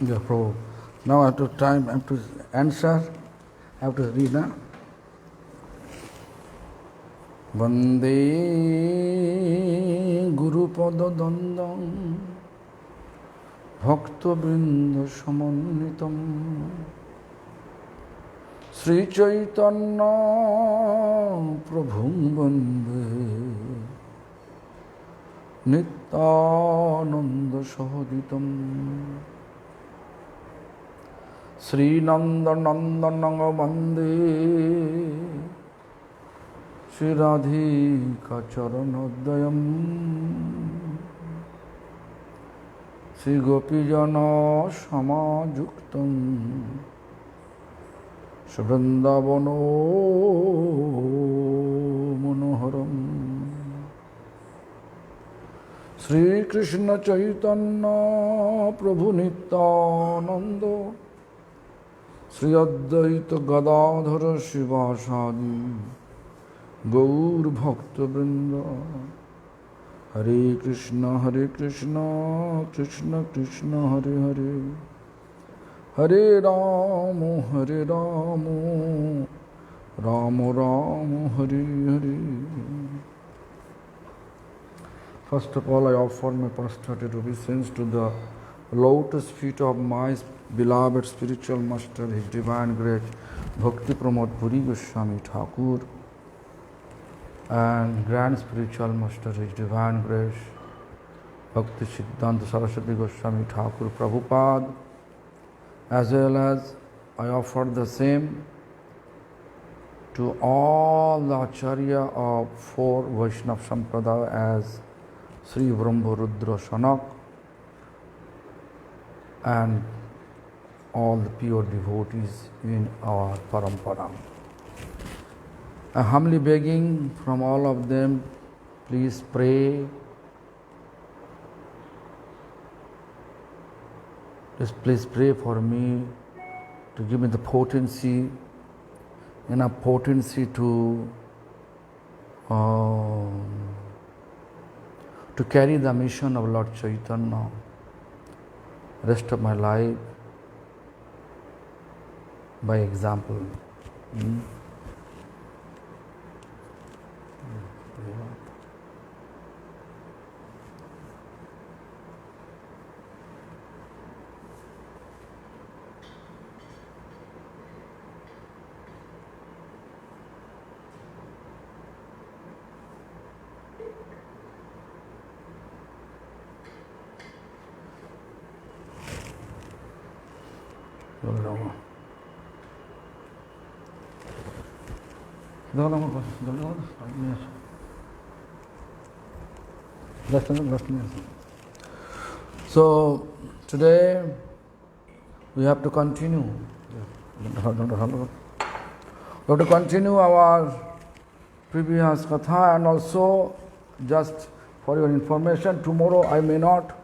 Yeah, Prabhu. Now I have to answer, I have to read now. Vande Guru Pada Dandam Bhakta Brinda Samanitam Sri Chaitanya Prabhum Vande Nityananda Sahoditam Sri Nanda Nandana Vande Shri Radhika Charanodayam Shri Gopijana Samajuktam Shri Vrindavano Manoharam Shri Krishna Chaitanya Prabhu Nityananda Shri Advaita Gadadhara Shivasadi Gaur Bhakta Vrinda Hare Krishna Krishna Krishna Hare Hare Hare Rama Rama Rama Hare Hare. First of all, I offer my prostrated obeisance to the lotus feet of my beloved spiritual master, His Divine Grace Bhakti Pramod Puri Goswami Thakur, and Grand Spiritual Master, His Divine Grace Bhakti Siddhanta Saraswati Goswami Thakur Prabhupada, as well as I offer the same to all the Acharya of four Vaishnava Sampradaya as Sri Brahma Rudra Shanak and all the pure devotees in our parampara. I am humbly begging from all of them, please pray. Please pray for me to give me the potency, enough potency to carry the mission of Lord Chaitanya rest of my life by example. So today we have to continue. We have to continue our previous katha, and also just for your information, tomorrow I may not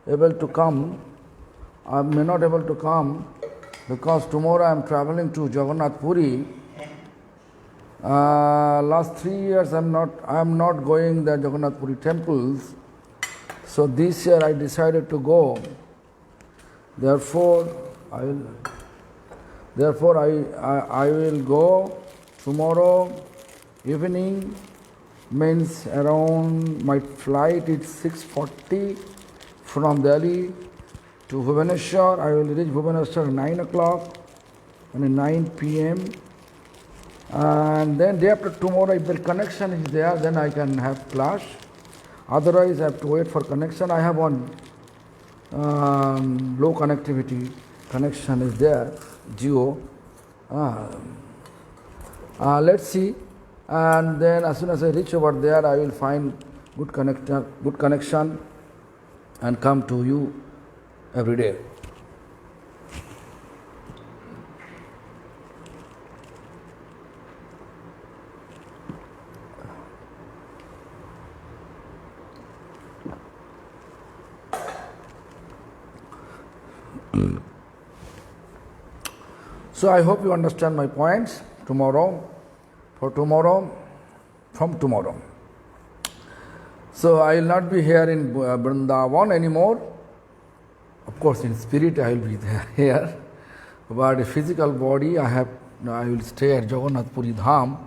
able to come. I may not able to come because tomorrow I am traveling to Jagannath Puri. Last 3 years I am not going the Jagannath Puri temples. So this year I decided to go. Therefore I will go tomorrow evening, means around my flight is 6:40 from Delhi to Bhubaneswar. I will reach Bhubaneswar at 9 o'clock and at 9 p.m. And then day after tomorrow, if the connection is there, then I can have class. Otherwise, I have to wait for connection. I have one low connectivity connection is there, Jio. Let's see. And then as soon as I reach over there, I will find good connection and come to you every day. So I hope you understand my points from tomorrow. So I will not be here in Vrindavan anymore. course, in spirit I will be there here, but a physical body I will stay at Jagannath Puri Dham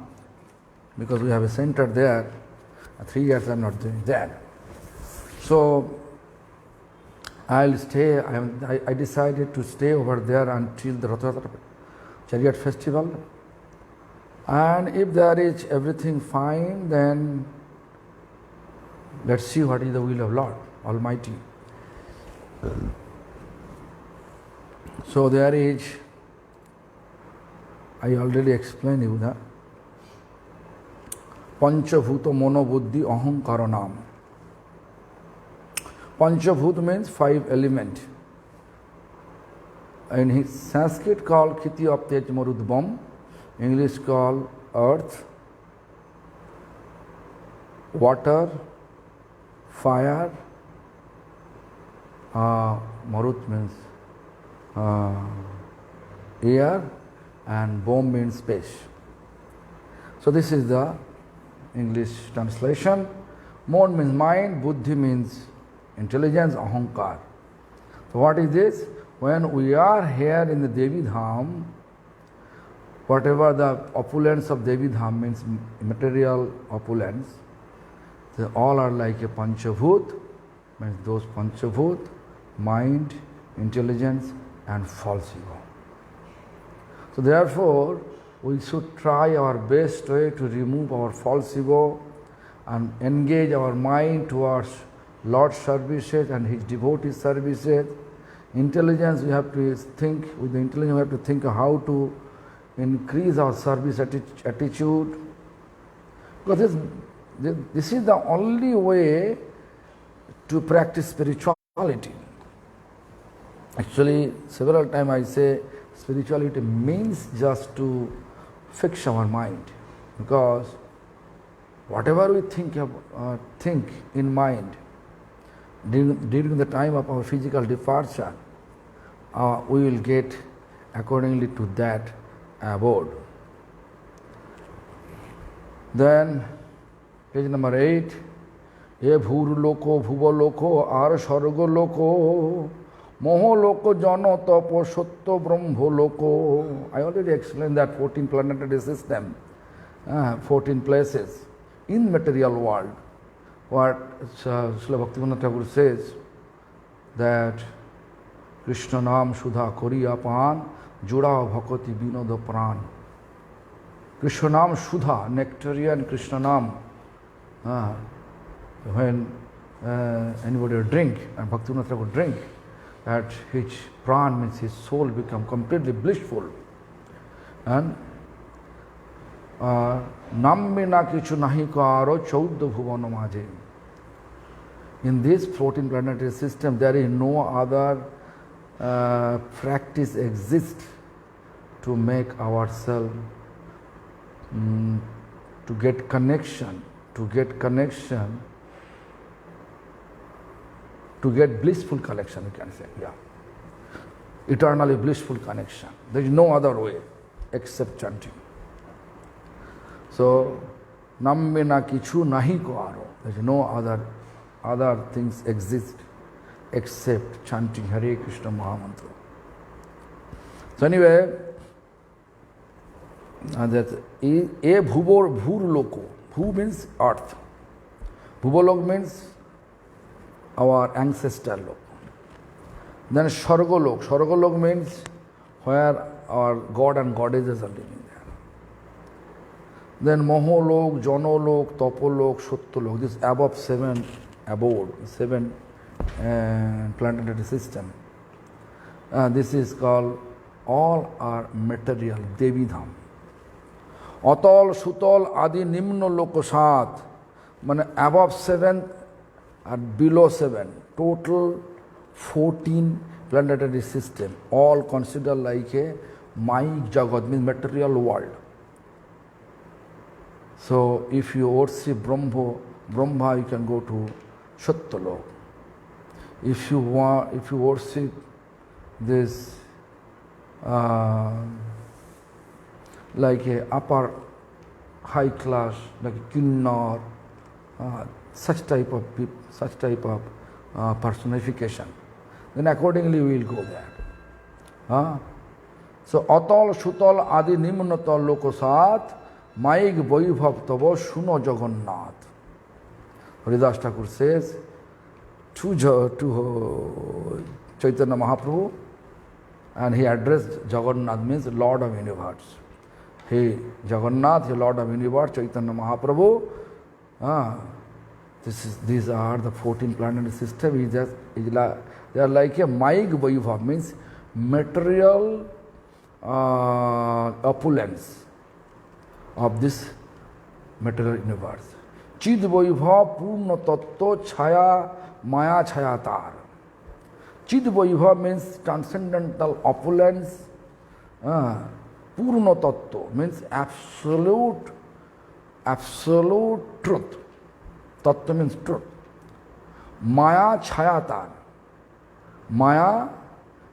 because we have a center there. 3 years I am not doing that. So I'll stay. I decided to stay over there until the Rath Yatra Chariot Festival. And if there is everything fine, then let's see what is the will of Lord Almighty. So there is, I already explained you that Panchabhuta Monobuddhi Ahankaranam. Panchabhut means 5 elements. In his Sanskrit called Khiti Aptej Marudbam, English called earth, water, fire, Marut means air, and Bom means space. So this is the English translation. Mon means mind, Buddhi means intelligence, Ahankar. So what is this? When we are here in the Devi Dham, whatever the opulence of Devi Dham means material opulence, they all are like a Panchabhut, means those Panchabhut, mind, intelligence and false ego. So therefore, we should try our best way to remove our false ego and engage our mind towards Lord's services and His devotee services. Intelligence, we have to think, with the intelligence we have to think how to increase our service attitude. Because this is the only way to practice spirituality. Actually, several times I say spirituality means just to fix our mind. Because whatever we think in mind, during the time of our physical departure, we will get accordingly to that abode. Then, page number 8, E bhur loko, bhuva loko, ar sargo loko, moho loko, jano tapo, sotto brahmo loko. I already explained that 14 planetary system, 14 places in material world. What Srila Bhaktivinoda Thakur says, that Krishna Nam Sudha Koriya Pan Juda Bhakoti Binoda Pran. Krishna Nam Sudha, nectarian Krishna Nam. When anybody will drink, and Bhaktivinoda Thakur drink, that his pran means his soul become completely blissful. And Nammina Kichu Nahi Karo Chaudda Bhuvana Maje. In this 14 planetary system, there is no other practice exists to make ourselves to get connection, to get blissful connection, you can say, yeah. Eternally blissful connection. There is no other way except chanting. So, Nammena kichu nahi ko aro. There is no other things exist except chanting Hare Krishna Mahamantra. So anyway, that E bhur loko. Bhu means earth. Bhuvalok means our ancestor lok. Then Shargolok. Shargolok means where our God and goddesses are living there. Then Moholok, Janolok, Topolok, Shottolok. This above 7 abode, 7 planetary system. This is called, all are material, Devi Dham. Atol, Sutol, Adi, Nimno Lokosat. Above 7 and below 7. Total 14 planetary system. All considered like a Maya Jagat, means material world. So if you worship Brahma, you can go to Shattalok. If you worship this like a upper high class, like Kinnor, such type of personification, then accordingly we will go there. So Atol, Shutol, Adi Nimnatol Lokosat, Maig Vaibhav Tavo Shuno Jagannath. Haridas Thakur says to Chaitanya Mahaprabhu, and he addressed Jagannath, means Lord of Universe. Hey Jagannath, he Lord of Universe, Chaitanya Mahaprabhu. These are the 14 planetary system. They are like a Maig Vaibhav, means material opulence of this material universe. Chid Vaibhav Purna Tattva Chaya Maya Chayatar. Chid Vaibhav means transcendental opulence. Purna Tattva means absolute truth. Tattva means truth. Maya Chayatar. Maya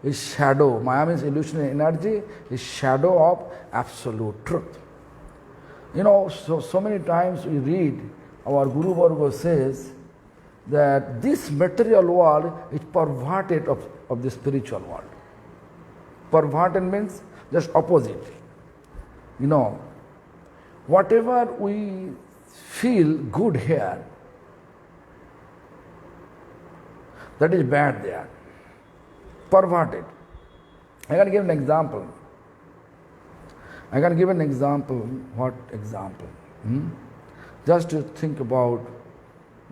is shadow. Maya means illusionary energy, is shadow of absolute truth. So many times we read, our Guru Varga says that this material world is perverted of the spiritual world. Perverted means just opposite. Whatever we feel good here, that is bad there. Perverted. I can give an example. What example? Just to think about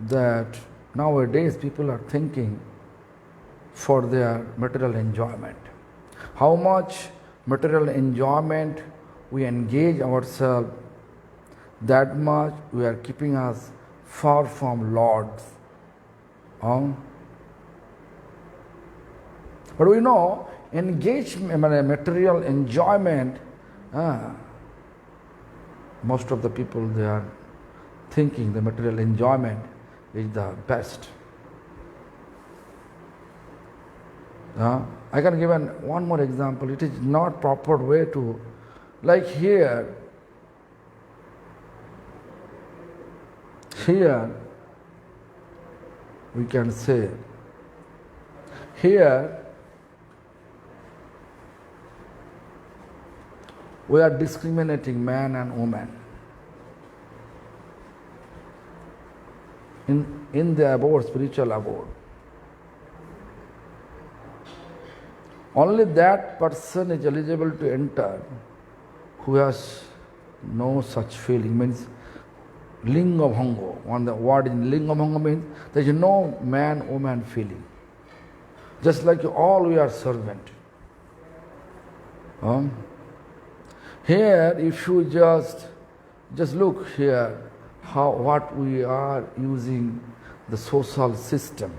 that nowadays people are thinking for their material enjoyment. How much material enjoyment we engage ourselves, that much we are keeping us far from Lord. But we know material enjoyment, most of the people, they are thinking the material enjoyment is the best. I can give one more example. It is not proper way to, like here we can say, here we are discriminating man and woman. In the abode, spiritual abode. Only that person is eligible to enter who has no such feeling, means linga bhango. When the word in linga bhango means there is no man-woman feeling. Just like all we are servant. Here, if you just look here, what we are using the social system.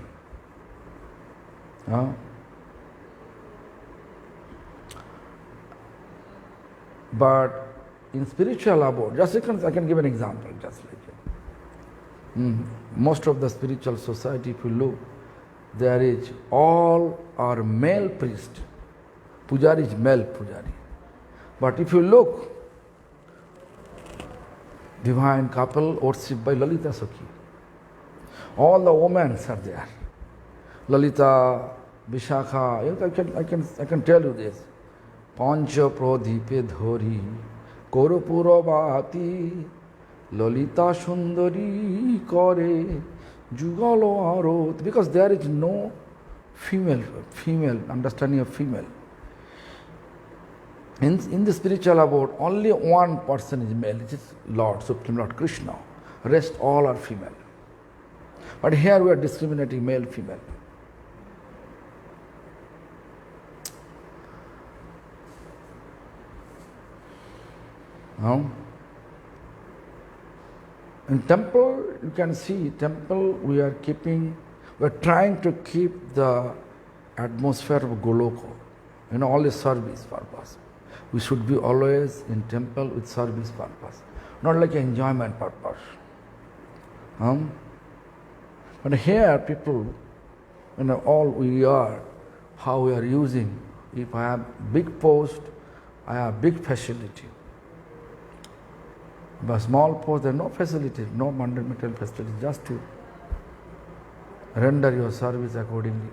But in spiritual abode, I can give an example, just like it. Most of the spiritual society, if you look, there is all are male priest. Pujari is male pujari. But if you look, divine couple worshipped by Lalita Sakhi. All the women are there. Lalita, Vishakha, I can tell you this. Pancha pradhipe dhori, korpura bhati, Lalita Sundari kore, jugalo arot. Because there is no female understanding of female. In the spiritual abode, only one person is male, it is Lord, Supreme Lord Krishna. Rest all are female. But here we are discriminating male, female. In temple, you can see, we are trying to keep the atmosphere of Goloka, all the service purpose. We should be always in temple with service purpose, not like enjoyment purpose. But here people, all we are, how we are using, if I have big post, I have big facility. But small post, there are no facility, no material facility, just to render your service accordingly.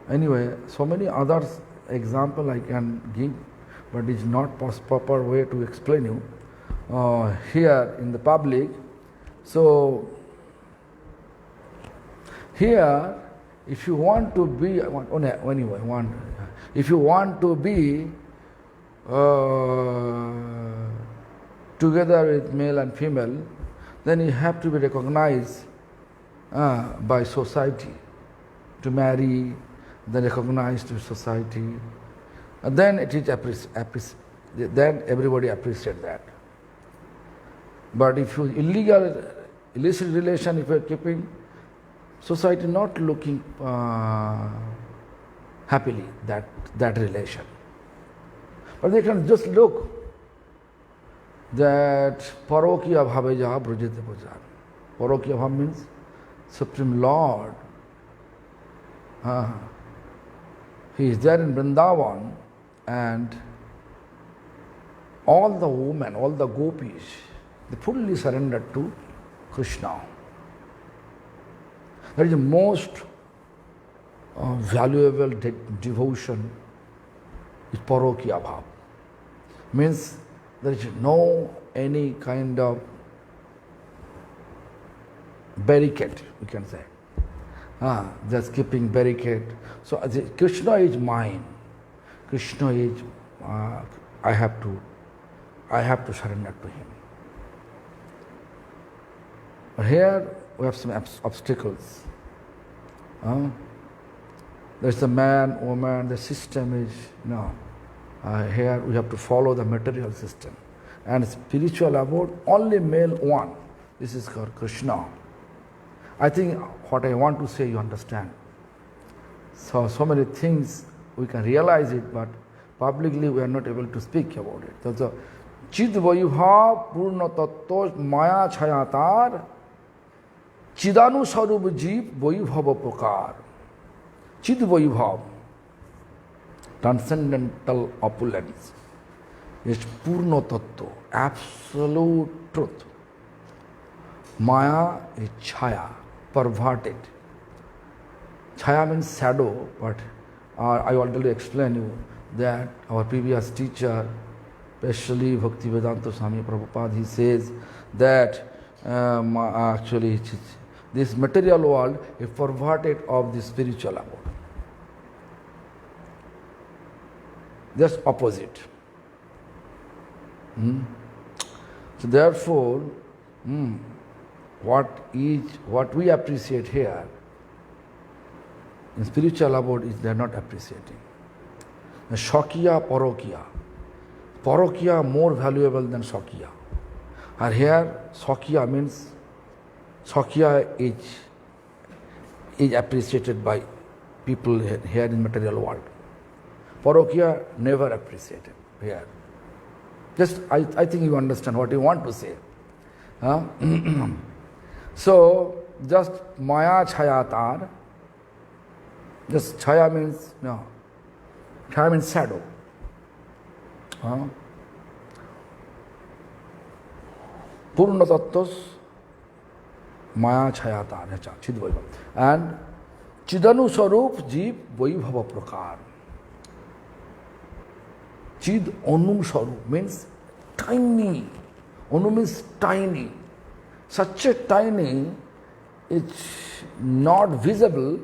Anyway, so many other example I can give, but it's not proper way to explain you here in the public. So here, if you want to be anyway, if you want to be together with male and female, then you have to be recognized by society. To marry, then recognized to society, and then it is then everybody appreciates that. But if you illicit relation, if you are keeping, society not looking happily that relation. But they can just look that parokiya bhave jaha brujete pujan. Parokiya bhav means Supreme Lord. He is there in Vrindavan, and all the women, all the gopis, they fully surrendered to Krishna. That is the most valuable devotion is parokiya bhav. Means there is no any kind of barricade, we can say. Just keeping barricade. So Krishna is mine. Krishna is, I have to surrender to him. But here we have some obstacles. There's a man, woman, the system is, here we have to follow the material system. And spiritual abode, only male one. This is called Krishna. I think what I want to say you understand. So many things we can realize it, but publicly we are not able to speak about it. So Chid Vaibhav Purna Tattva Maya Chayatar Chidanu Sarup Jeev Vaibhava Prakar. Chid Vaibhav, transcendental opulence, is Purna Tattva, absolute truth. Maya is Chaya, perverted. Chaya means shadow, but I already explained you that our previous teacher, especially Bhaktivedanta Swami Prabhupada, he says that actually this material world is perverted of the spiritual abode. Just opposite. So therefore, what we appreciate here in spiritual abode is they are not appreciating. The Shakya, Parokiya. Parokiya more valuable than Shakya. And here Shakya means Shakya is appreciated by people here in material world. Parokiya never appreciated here. Just I think you understand what you want to say. So just Maya Chayatar. Just Chaya means Chaya means shadow. Purna Tattvas Maya Chayatar Chid Vaibhav. And Chidanu Sarup Jeev Vaibhava Prakar. Chid Anu Sarup means tiny. Anu means tiny. Such a tiny, it's not visible,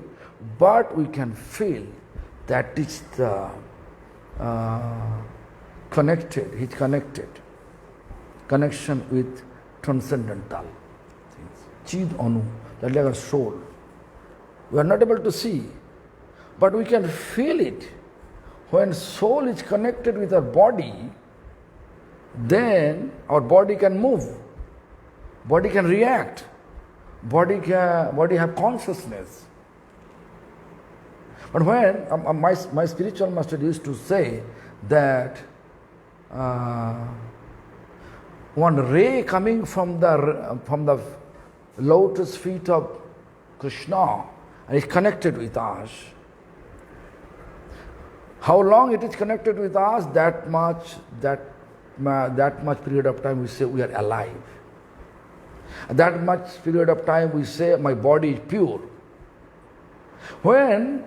but we can feel that it's the connected, connection with transcendental things. Chid Anu, that's like a soul. We are not able to see, but we can feel it. When soul is connected with our body, then our body can move, body can react, body have consciousness. But when my spiritual master used to say that one ray coming from the lotus feet of Krishna and is connected with us. How long it is connected with us, that much period of time we say we are alive. That much period of time we say my body is pure. When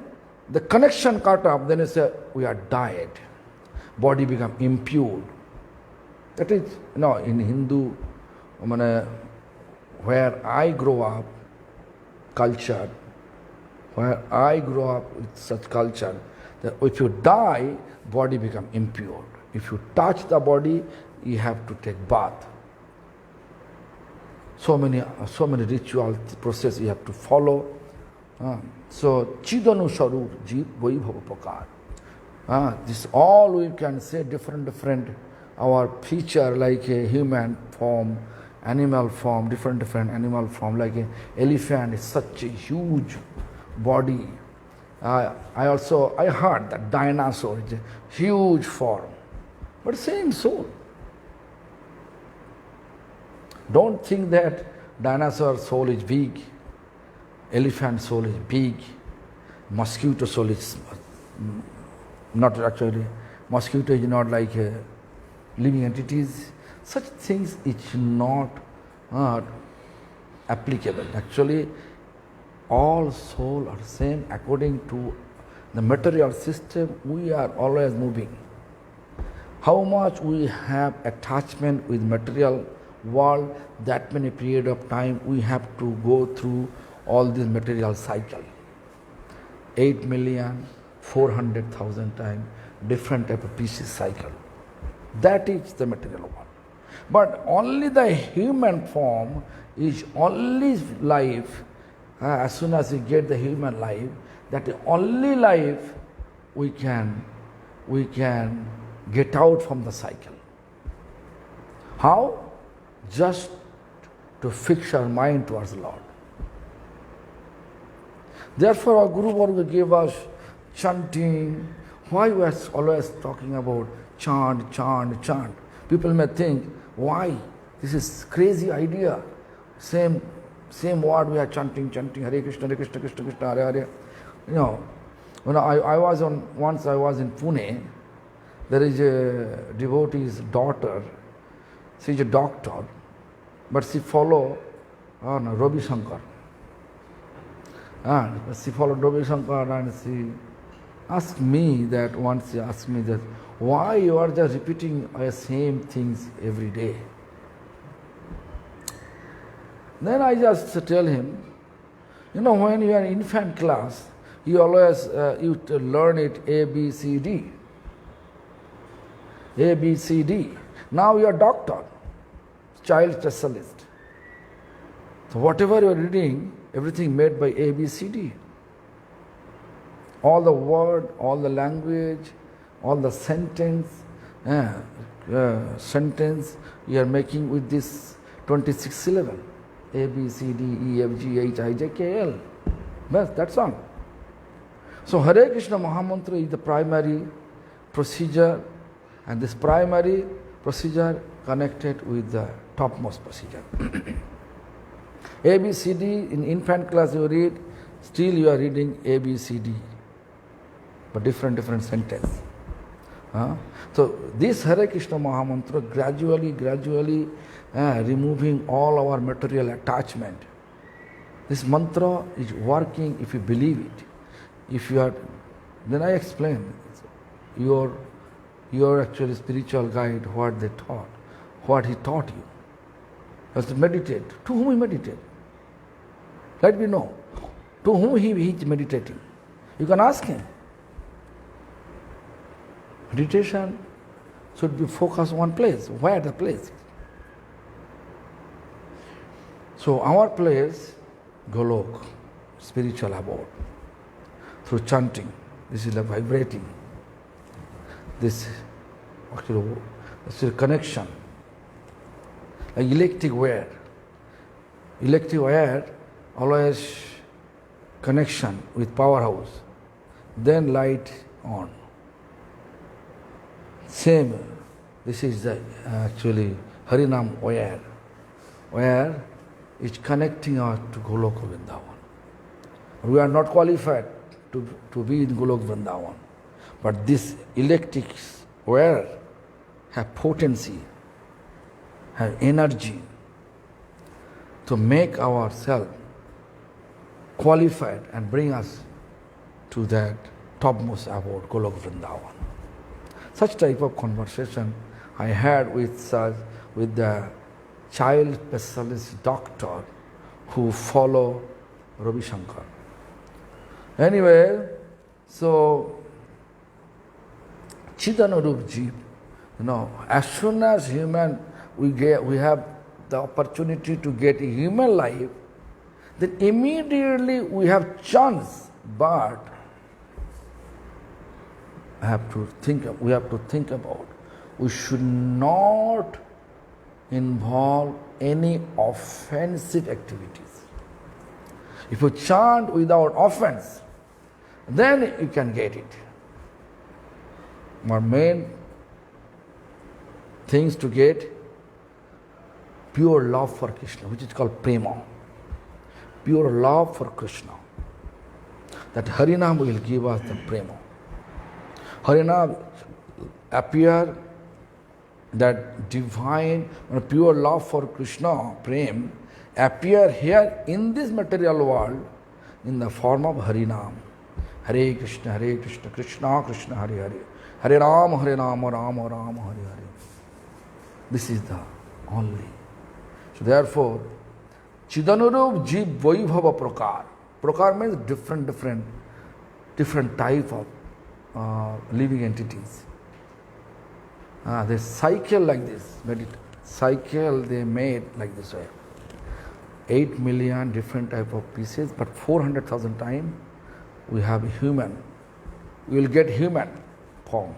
The connection cut off, then you say, we are died. Body become impure. That is, in Hindu, where I grow up, culture, where I grow up with such culture, that if you die, body become impure. If you touch the body, you have to take bath. So many ritual process you have to follow. So Chidanu Sharup Jeev Vaibhav Pakar. This all we can say different our feature, like a human form, animal form, different animal form, like an elephant is such a huge body. I heard that dinosaur is a huge form, but same soul. Don't think that dinosaur soul is big, elephant soul is big, mosquito soul is not actually, mosquito is not like living entities. Such things is not applicable. Actually, all soul are same according to the material system. We are always moving. How much we have attachment with material world, that many period of time we have to go through all this material cycle. 8,400,000 times different type of pieces cycle. That is the material world. But only the human form is only life. As soon as we get the human life, that only life we can get out from the cycle. How? Just to fix our mind towards the Lord. Therefore, our Guru Varga gave us chanting. Why we are always talking about chant? People may think, why? This is crazy idea. Same word we are chanting, Hare Krishna, Krishna Krishna, Hare Hare. When I was in Pune, there is a devotee's daughter. She is a doctor, but she follow Ravi Shankar. And she followed Ravi Shankar, and she asked me that why you are just repeating the same things every day. Then I just tell him, when you are in infant class, you always you learn it A, B, C, D. A, B, C, D. Now you are doctor, child specialist. So whatever you are reading, everything made by A, B, C, D. All the word, all the language, all the sentence you are making with this 26 syllable. A, B, C, D, E, F, G, H, I, J, K, L. Yes, that's all. So Hare Krishna Mahamantra is the primary procedure, and this primary procedure connected with the topmost procedure. A, B, C, D, in infant class you read, still you are reading A, B, C, D, but different sentence. So this Hare Krishna Mahamantra gradually removing all our material attachment. This mantra is working if you believe it. If you are, then I explain, your actually spiritual guide, what they taught, what he taught you. You have to meditate. To whom he meditate? Let me know. To whom he is meditating. You can ask him. Meditation should be focused on one place. Where the place? So our place, Golok, spiritual abode. Through chanting, this is like vibrating. This is a connection. Like electric wire. Electric wire always connection with powerhouse. Then light on. Same. This is the actually Harinam wire. Wire is connecting us to Golok Vrindavan. We are not qualified to be in Golok Vrindavan. But this electric wire have potency, have energy to make ourselves qualified and bring us to that topmost abode, Golok Vrindavan. Such type of conversation I had with the child specialist doctor who follow Ravi Shankar. Anyway, so Chidanarup Jeev, as soon as we have the opportunity to get a human life, then immediately we have chance, but we have to think about, we should not involve any offensive activities. If you chant without offense, then you can get it. Our main things to get pure love for Krishna, which is called prema. Pure love for Krishna. That Harinam will give us the prema. Harinam appear, that divine pure love for Krishna, prem, appear here in this material world in the form of Harinam. Hare Krishna, Krishna Krishna, Hare Hare. Hare Rama, Rama Rama, Hare Hare. This is the only. So therefore, Chidanurup Jeev Vaibhava Prakar. Prakar means different type of living entities. They cycle like this, cycle they made like this way. 8 million different type of pieces, but 400,000 times we have human. We will get human form.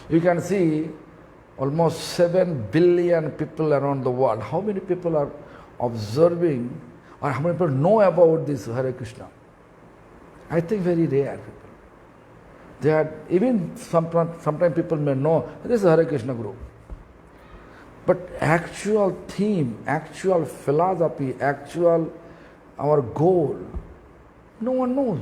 You can see almost 7 billion people around the world. How many people are observing, or how many people know about this Hare Krishna? I think very rare people. They are, even sometimes people may know this is Hare Krishna group. But actual theme, actual philosophy, actual our goal, no one knows.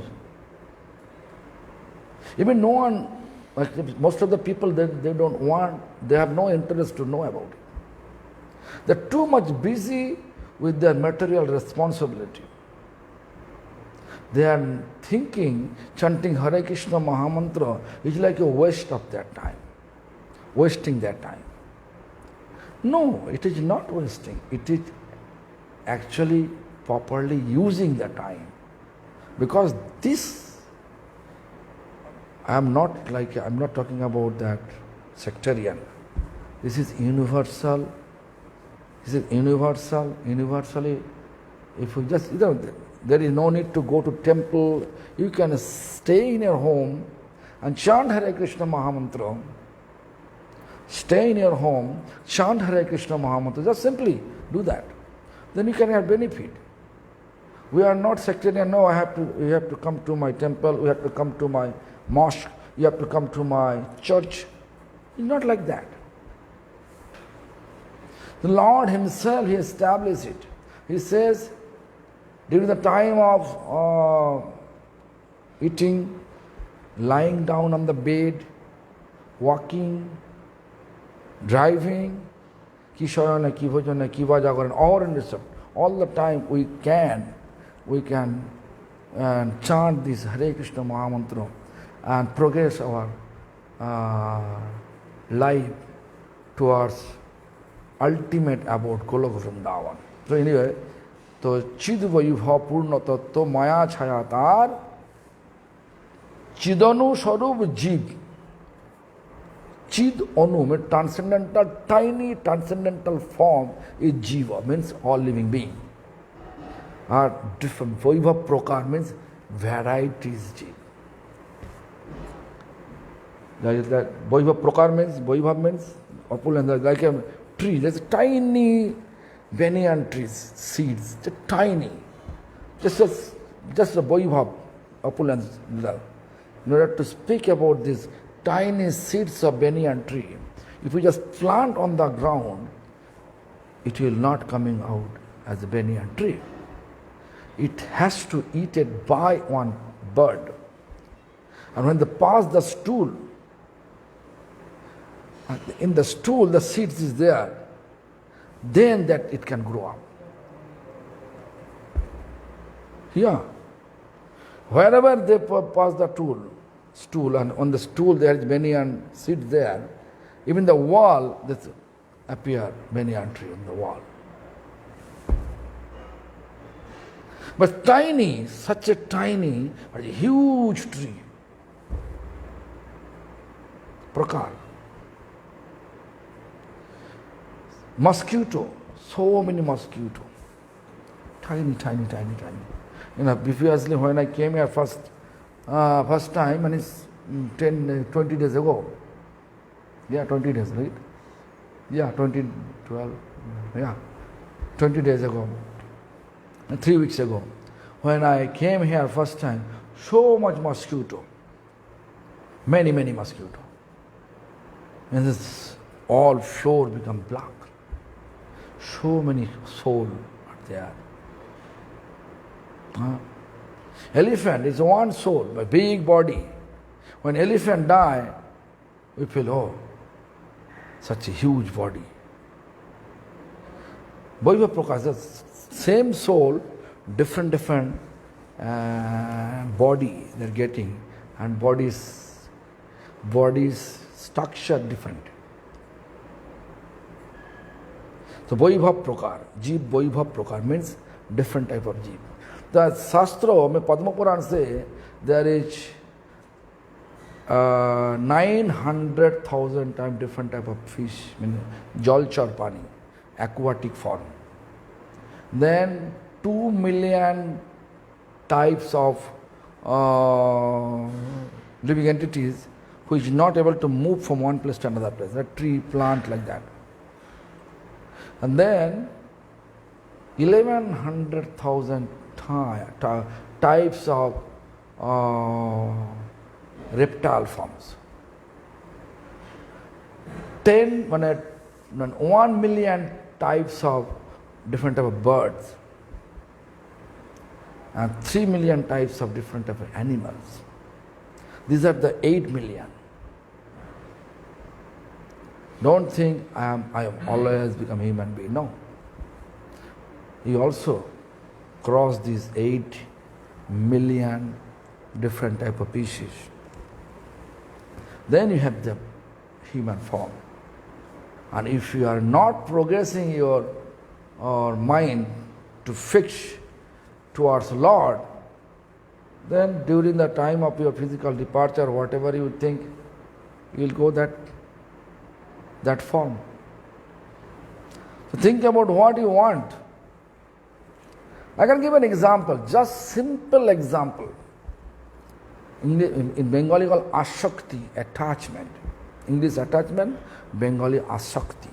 Even no one, like most of the people, they don't want, they have no interest to know about it. They're too much busy with their material responsibility. They are thinking chanting Hare Krishna Mahamantra is like a waste of their time, wasting their time. No, it is not wasting. It is actually properly using the time. Because this, I'm not talking about that sectarian. This is universal. This is universally. If you just, there is no need to go to temple. You can stay in your home and chant Hare Krishna Mahamantra. Stay in your home, chant Hare Krishna Mahamantra. Just simply do that. Then you can have benefit. We are not sectarian. No, you have to come to my temple. You have to come to my mosque. You have to come to my church. It's not like that. The Lord Himself, He established it. He says, during the time of eating, lying down on the bed, walking, driving, Kishayana, Kivajana, Kivajagaran, or in this, all the time we can chant this Hare Krishna Mahamantra and progress our life towards ultimate abode, Golok Vrindavan. So anyway, तो चिद वैभव पूर्ण तत्व माया छायातार चिदनु स्वरूप जीव. Chid Anu means transcendental, tiny transcendental form is Jiva, means all living being. Or different Vaibhav Prakar means varieties Jiva. That Vaibhav Prakar means, Vaibhav means opulence, like a tree. There's tiny banyan trees, seeds, just tiny. Just a Vaibhav, opulence. In order to speak about this tiny seeds of banyan tree, if you just plant on the ground, it will not coming out as a banyan tree. It has to eat it by one bird. And when they pass the stool, in the stool the seeds is there, then that it can grow up. Yeah. Wherever they pass the stool, and on the stool there is banyan seed there, even the wall, there appear banyan tree on the wall. But tiny, such a tiny, but a huge tree. Prakar. Mosquito, so many mosquito. Tiny, tiny, tiny, tiny. Previously when I came here first time, and it's 20 days ago. Yeah, 20 days, right? Yeah, 12, yeah, 20 days ago. 3 weeks ago. When I came here first time, so much mosquito. Many, many mosquito. And this all floor become black. So many souls are there. Elephant is one soul, but big body. When elephant die, we feel, oh, such a huge body. Vaibhav Prakash, the same soul, different body they're getting, and bodies structure different. So Vaibhav Prakar, Jeev Vaibhav Prakar means different type of Jeev. The Shastra, Padma Puran say, there is 900,000 times different type of fish, mean Jalchar Pani, aquatic form. Then 2 million types of living entities which is not able to move from one place to another place, a tree, plant, like that. And then 1100,000 types of reptile forms. 1 million types of different type of birds, and 3 million types of different type of animals. These are the 8 million. Don't think I am always become human being. No. You also cross these 8 million different type of species. Then you have the human form. And if you are not progressing your mind to fix towards Lord, then during the time of your physical departure, whatever you think, you will go that form. So think about what you want. I can give an example, just simple example. In Bengali called Ashakti, attachment. English attachment, Bengali Ashakti.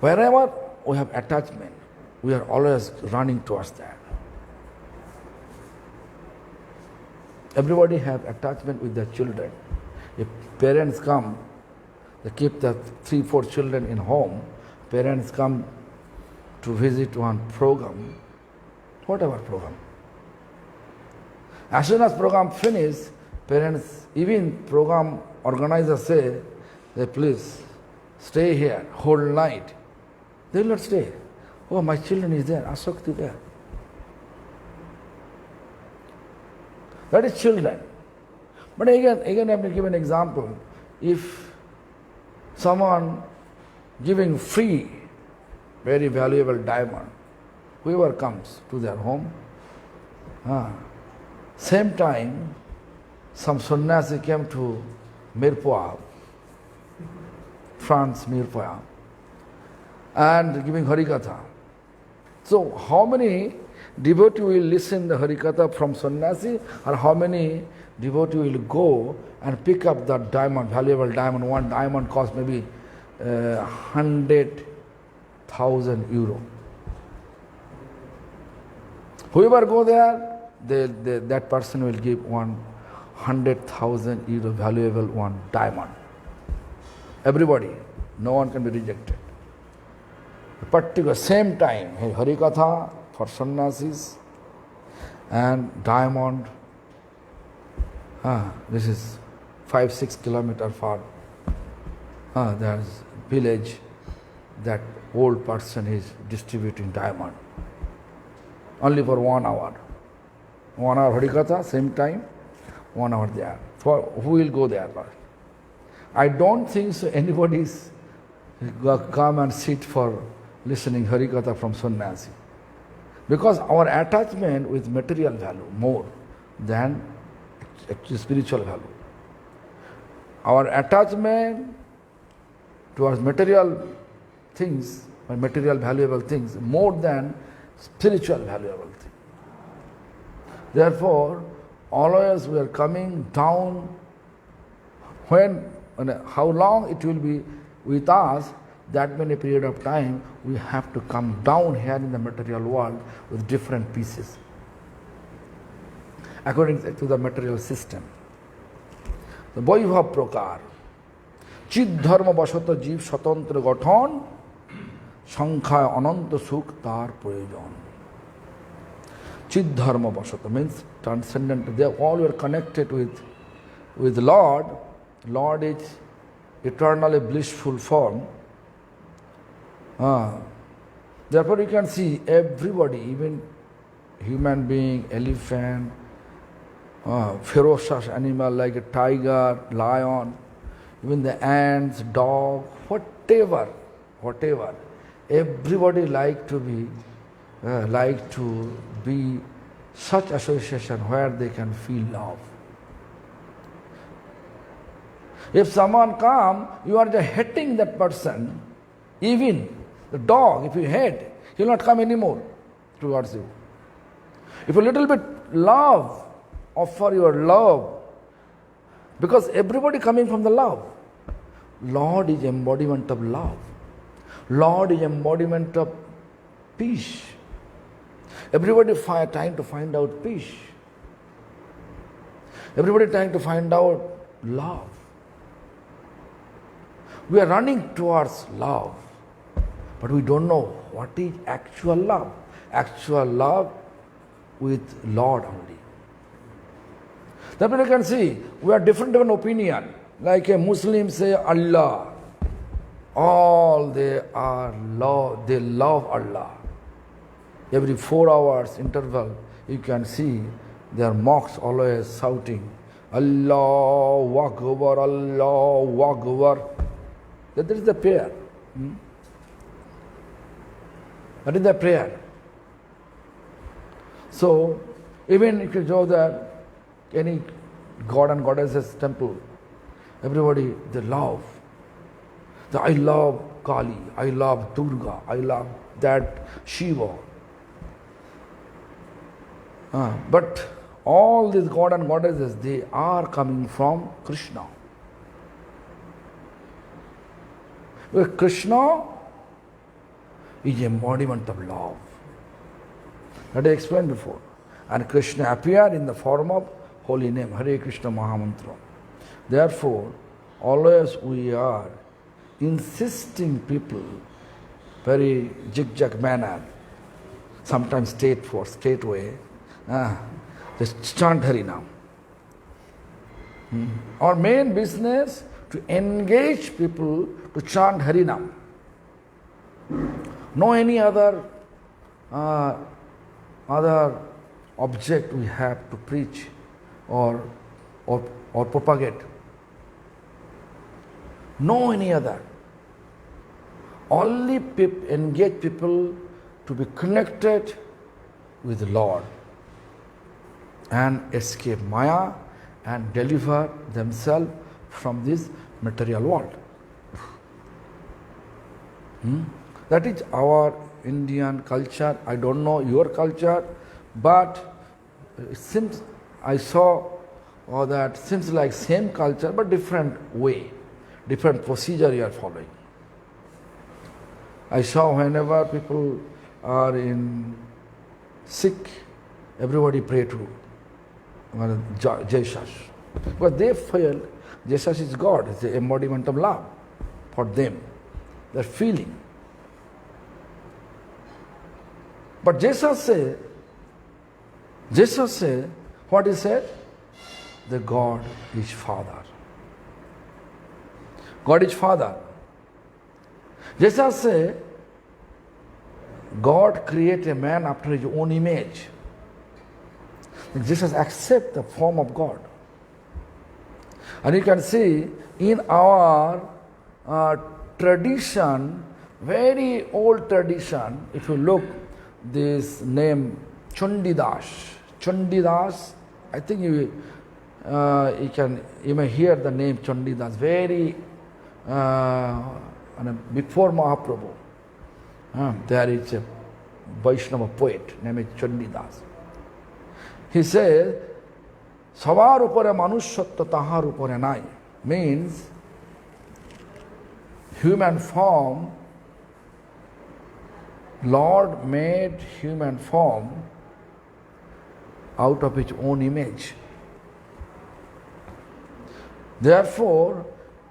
Wherever we have attachment, we are always running towards that. Everybody have attachment with their children. If parents come, they keep the 3-4 children in home, parents come to visit one program, whatever program. As soon as program finish, parents, even program organizers say, please stay here whole night. They will not stay. Oh, my children is there, Asakti there. That is children. But again I will give an example. If someone giving free, very valuable diamond, whoever comes to their home, same time, some sannyasi came to Mirepoix, France, Mirepoix, and giving Harikatha. So how many devotees will listen the Harikatha from sannyasi, or how many devotees will go and pick up that diamond, valuable diamond? One diamond costs maybe 100,000 euro. Whoever go there, that person will give 100,000 euro valuable one diamond. Everybody, no one can be rejected. Particular same time, Harikatha for sannyasis and diamond. This is 5-6 kilometers far. There is village, that old person is distributing diamond. only for 1 hour. 1 hour Harikatha, same time, 1 hour there. For who will go there? I don't think so anybody is come and sit for listening Harikatha from Sannyasi. Because our attachment with material value more than actually spiritual value. Our attachment towards material things, or material valuable things, more than spiritual valuable things. Therefore, always we are coming down how long it will be with us, that many period of time, we have to come down here in the material world with different pieces, according to the material system. The বৈভব প্রকার চিৎ ধর্ম বশত জীব স্বতন্ত্র গঠন সংখ্যায় অনন্ত সুখ তার প্রয়োজন. চিৎ ধর্ম বশত means transcendent. They all were connected with Lord. Lord is eternally blissful form. Therefore you can see everybody, even human being, elephant, ferocious animal like a tiger, lion, even the ants, dog, whatever, everybody like to be such association where they can feel love. If someone come, you are just hating that person, even the dog, if you hate, he will not come anymore towards you. If a little bit love, offer your love, because everybody coming from the love. Lord is embodiment of love. Lord is embodiment of peace. Everybody trying to find out peace. Everybody trying to find out love. We are running towards love, but we don't know what is actual love. Actual love with Lord only. Therefore you can see, we are different opinion. Like a Muslim say Allah. All they love Allah. Every 4 hours interval, you can see their mosques always shouting, Allahu Akbar, Allahu Akbar. That is the prayer. That is the prayer. So, even if you go there, any god and goddesses temple, everybody, they love. I love Kali, I love Durga, I love that Shiva. But all these god and goddesses, they are coming from Krishna. Well, Krishna is embodiment of love. That I explained before. And Krishna appeared in the form of holy name, Hare Krishna Mahamantra. Therefore, always we are insisting people very zigzag manner, sometimes state way, just chant Harinam. Our main business to engage people to chant Harinam. No any other object we have to preach or propagate. No any other. Only engage people to be connected with the Lord and escape Maya and deliver themselves from this material world. That is our Indian culture. I don't know your culture, but it seems I saw that seems like same culture but different way, different procedure you are following. I saw whenever people are in sick, everybody pray to Jesus. But they feel Jesus is God, it's the embodiment of love for them. They're feeling. But Jesus said, what he said? The God is Father. God is Father. Jesus said, God created a man after his own image. Jesus accepts the form of God. And you can see in our tradition, very old tradition, if you look this name Chandidas. Chandidas, I think you may hear the name Chandidas, very before Mahaprabhu. There is a Vaishnava poet named Chandidas. He says, Savar upare manushyattva tahar upare nai, means human form, Lord made human form out of his own image. Therefore,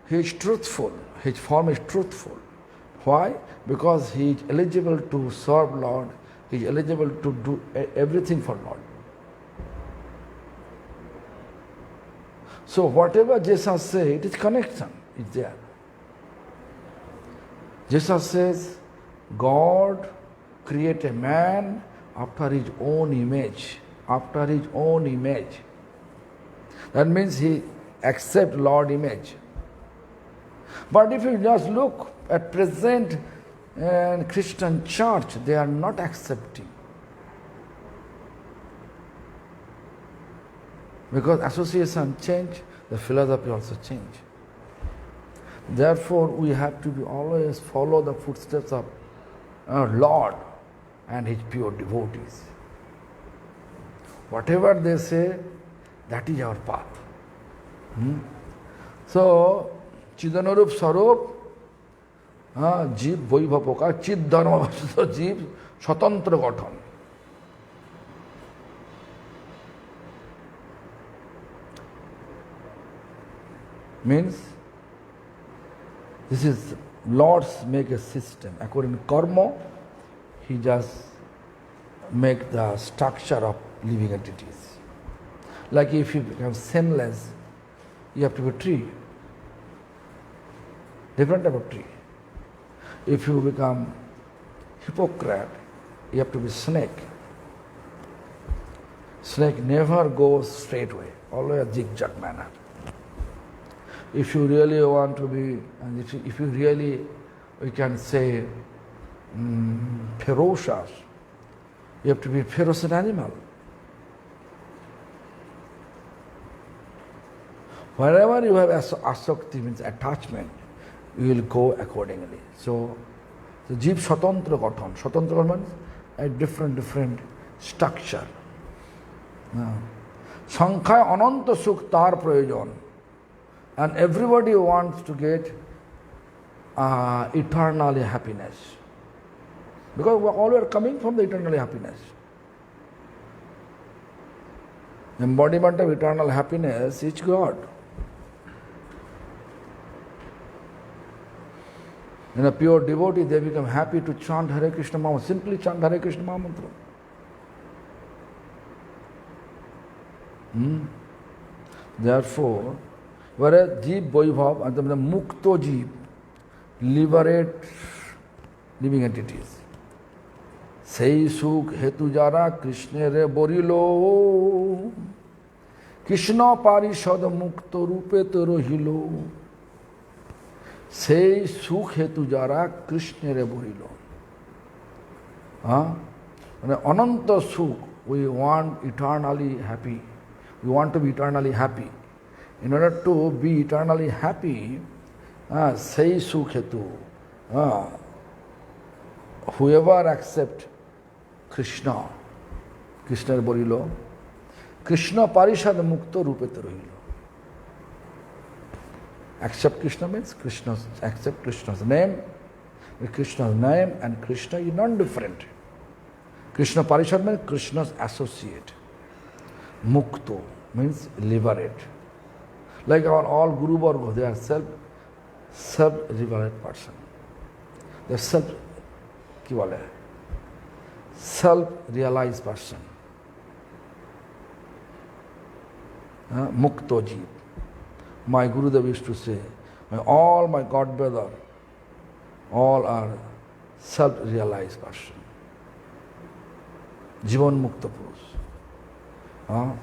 he is truthful, his form is truthful. Why? Because he is eligible to serve Lord, he is eligible to do everything for Lord. So whatever Jesus says, it is connection, it's there. Jesus says, God created a man after his own image. After his own image. That means he accepts Lord's image. But if you just look at present Christian church, they are not accepting. Because association change, the philosophy also change. Therefore, we have to be always follow the footsteps of our Lord and his pure devotees. Whatever they say, that is our path. So, Chidanarup Sarup, Jeev Vaibhapoka, Chid Dharma Jeev, Swatantra Gatan. Means, this is Lord's make a system. According to karma, he just make the structure of living entities. Like if you become shameless, you have to be a tree. Different type of tree. If you become hypocrite, you have to be snake. Snake never goes straight way, always a zigzag manner. If you really want to be, and if you really, we can say, ferocious, you have to be a ferocious animal. Wherever you have asakti, means attachment, you will go accordingly. So, the Jeev Swatantra Gatan. Swatantra means a different structure. Sankhya Ananta Sukh Tar Prayojan. And everybody wants to get eternally happiness. Because we all are coming from the eternal happiness. Embodiment of eternal happiness is God. In a pure devotee, they become happy to chant Hare Krishna Maha, simply chant Hare Krishna Maha Mantra. Therefore, whereas Jeev Vaibhav and the Mukto Jeev liberate living entities. Sei Sukh Hetu Jara Krishna Re Borilo Krishna Parishad Mukto Rupe Tero Hilo Sei Sukh Hetu Jara Krishna Re Borilo. Ananta Sukh, we want eternally happy. We want to be eternally happy. In order to be eternally happy, Sei Sukh Hetu, whoever accept Krishna, Krishna Borilo, Krishna Parishad Mukto Rupe Rohilo. Accept Krishna means accept Krishna's name. Krishna's name and Krishna is non-different. Krishna Parishad means Krishna's associate. Mukto means liberate. Like our all Guru Varga, they are self-liberated person. They are self-realized person. Mukto Jeev. My Gurudev used to say, my God brother, all are self-realized person. Jivan Mukta Purush.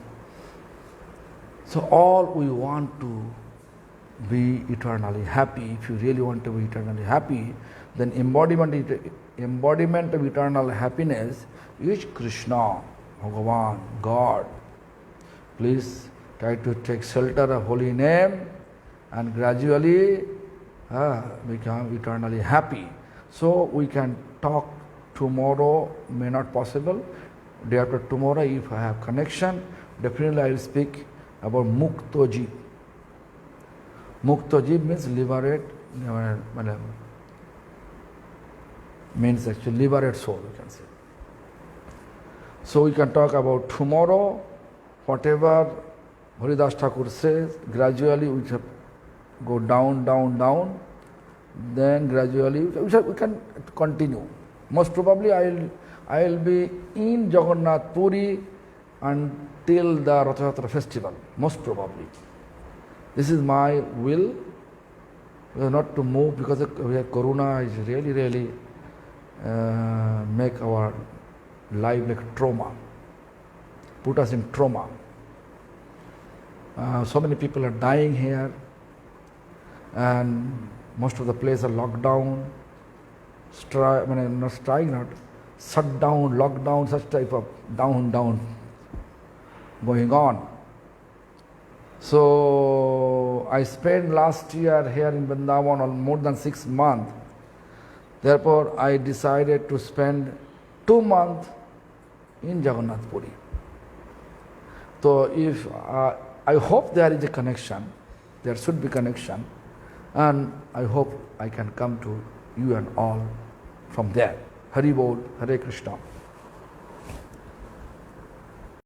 So all we want to be eternally happy. If you really want to be eternally happy, then embodiment of eternal happiness is Krishna, Bhagavan, God. Please try to take shelter of holy name and gradually become eternally happy. So we can talk tomorrow, may not possible. Day after tomorrow, if I have connection, definitely I will speak about Mukta Jeev. Mukta Jeev means liberate, means actually liberate soul, we can say. So we can talk about tomorrow, whatever Haridas Thakur says, gradually we shall go down, down, down, then gradually we can continue. Most probably I will be in Jagannath Puri until the Rath Yatra festival, most probably. This is my will, not to move because Corona is really make our life like trauma, put us in trauma. So many people are dying here, and most of the places are locked down, shut down, lockdown, such type of down going on. So I spent last year here in Vrindavan on more than 6 months. Therefore, I decided to spend 2 months in Jagannath Puri. So if I hope there is a connection, there should be connection, and I hope I can come to you and all from there. Hari Bol, Hare Krishna.